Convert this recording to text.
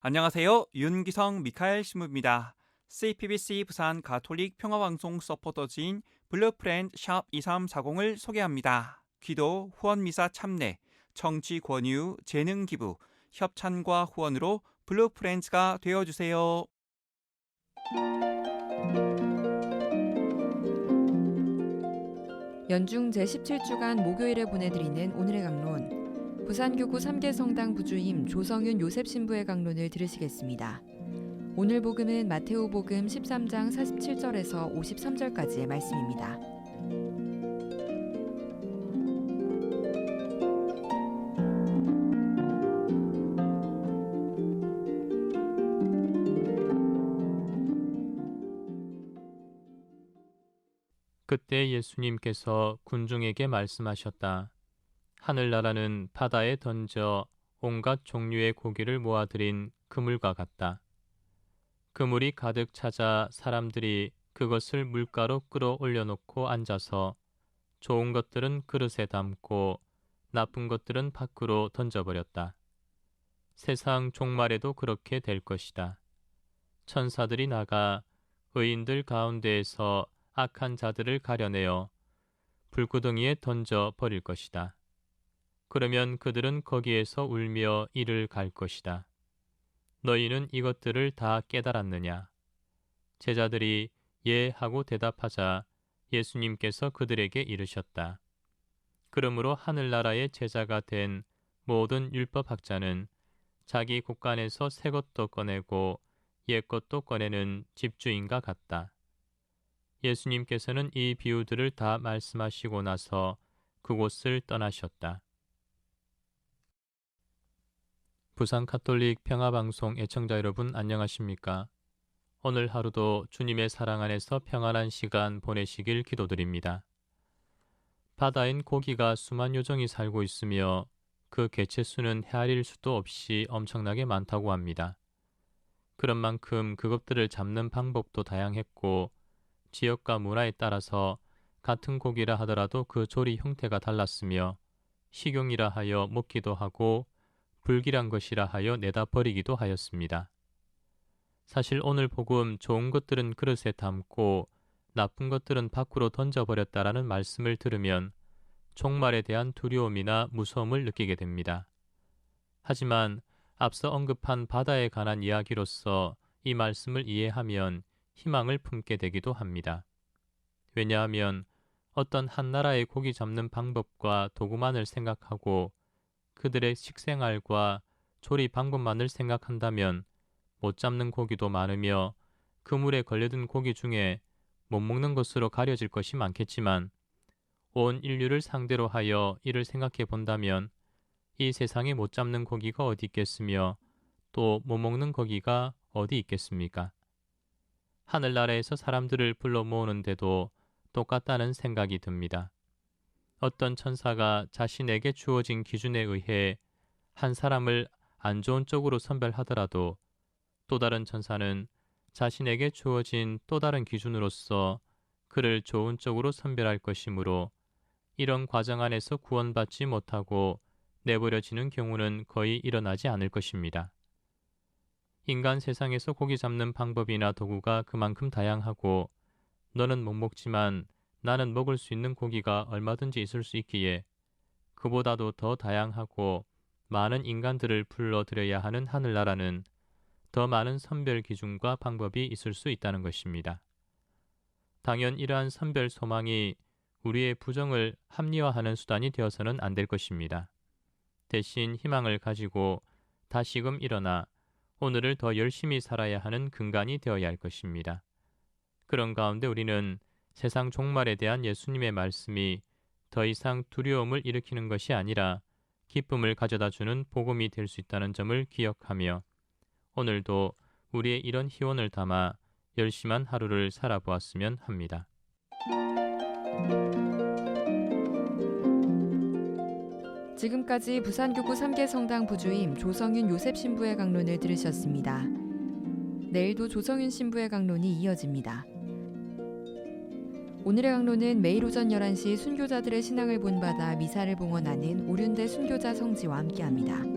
안녕하세요. 윤기성 미카엘 신부입니다. CPBC 부산 가톨릭 평화방송 서포터즈인 블루프렌드 샵 2340을 소개합니다. 기도, 후원미사 참내, 정치 권유, 재능 기부, 협찬과 후원으로 블루프렌즈가 되어주세요. 연중 제17주간 목요일에 보내드리는 오늘의 강론, 부산교구 3개 성당 부주임 조성윤 요셉 신부의 강론을 들으시겠습니다. 오늘 복음은 마테오 복음 13장 47절에서 53절까지의 말씀입니다. 그때 예수님께서 군중에게 말씀하셨다. 하늘나라는 바다에 던져 온갖 종류의 고기를 모아들인 그물과 같다. 그물이 가득 찾아 사람들이 그것을 물가로 끌어올려놓고 앉아서 좋은 것들은 그릇에 담고 나쁜 것들은 밖으로 던져버렸다. 세상 종말에도 그렇게 될 것이다. 천사들이 나가 의인들 가운데에서 악한 자들을 가려내어 불구덩이에 던져 버릴 것이다. 그러면 그들은 거기에서 울며 이를 갈 것이다. 너희는 이것들을 다 깨달았느냐? 제자들이 예 하고 대답하자 예수님께서 그들에게 이르셨다. 그러므로 하늘나라의 제자가 된 모든 율법학자는 자기 곳간에서 새 것도 꺼내고 옛 것도 꺼내는 집주인과 같다. 예수님께서는 이 비유들을 다 말씀하시고 나서 그곳을 떠나셨다. 부산 가톨릭 평화방송 애청자 여러분 안녕하십니까? 오늘 하루도 주님의 사랑 안에서 평안한 시간 보내시길 기도드립니다. 바다엔 고기가 수만 요정이 살고 있으며 그 개체수는 헤아릴 수도 없이 엄청나게 많다고 합니다. 그런 만큼 그것들을 잡는 방법도 다양했고 지역과 문화에 따라서 같은 고기라 하더라도 그 조리 형태가 달랐으며 식용이라 하여 먹기도 하고 불길한 것이라 하여 내다 버리기도 하였습니다. 사실 오늘 복음 좋은 것들은 그릇에 담고 나쁜 것들은 밖으로 던져버렸다라는 말씀을 들으면 종말에 대한 두려움이나 무서움을 느끼게 됩니다. 하지만 앞서 언급한 바다에 관한 이야기로서 이 말씀을 이해하면 희망을 품게 되기도 합니다. 왜냐하면 어떤 한 나라의 고기 잡는 방법과 도구만을 생각하고 그들의 식생활과 조리 방법만을 생각한다면 못 잡는 고기도 많으며 그물에 걸려든 고기 중에 못 먹는 것으로 가려질 것이 많겠지만 온 인류를 상대로 하여 이를 생각해 본다면 이 세상에 못 잡는 고기가 어디 있겠으며 또 못 먹는 고기가 어디 있겠습니까? 하늘나라에서 사람들을 불러 모으는데도 똑같다는 생각이 듭니다. 어떤 천사가 자신에게 주어진 기준에 의해 한 사람을 안 좋은 쪽으로 선별하더라도 또 다른 천사는 자신에게 주어진 또 다른 기준으로서 그를 좋은 쪽으로 선별할 것이므로 이런 과정 안에서 구원받지 못하고 내버려지는 경우는 거의 일어나지 않을 것입니다. 인간 세상에서 고기 잡는 방법이나 도구가 그만큼 다양하고 너는 못 먹지만 나는 먹을 수 있는 고기가 얼마든지 있을 수 있기에 그보다도 더 다양하고 많은 인간들을 불러들여야 하는 하늘나라는 더 많은 선별 기준과 방법이 있을 수 있다는 것입니다. 당연 이러한 선별 소망이 우리의 부정을 합리화하는 수단이 되어서는 안 될 것입니다. 대신 희망을 가지고 다시금 일어나 오늘을 더 열심히 살아야 하는 근간이 되어야 할 것입니다. 그런 가운데 우리는 세상 종말에 대한 예수님의 말씀이 더 이상 두려움을 일으키는 것이 아니라 기쁨을 가져다 주는 복음이 될 수 있다는 점을 기억하며 오늘도 우리의 이런 희원을 담아 열심한 하루를 살아보았으면 합니다. 지금까지 부산교구 3개 성당 부주임 조성윤 요셉 신부의 강론을 들으셨습니다. 내일도 조성윤 신부의 강론이 이어집니다. 오늘의 강론은 매일 오전 11시 순교자들의 신앙을 본받아 미사를 봉헌하는 오륜대 순교자 성지와 함께합니다.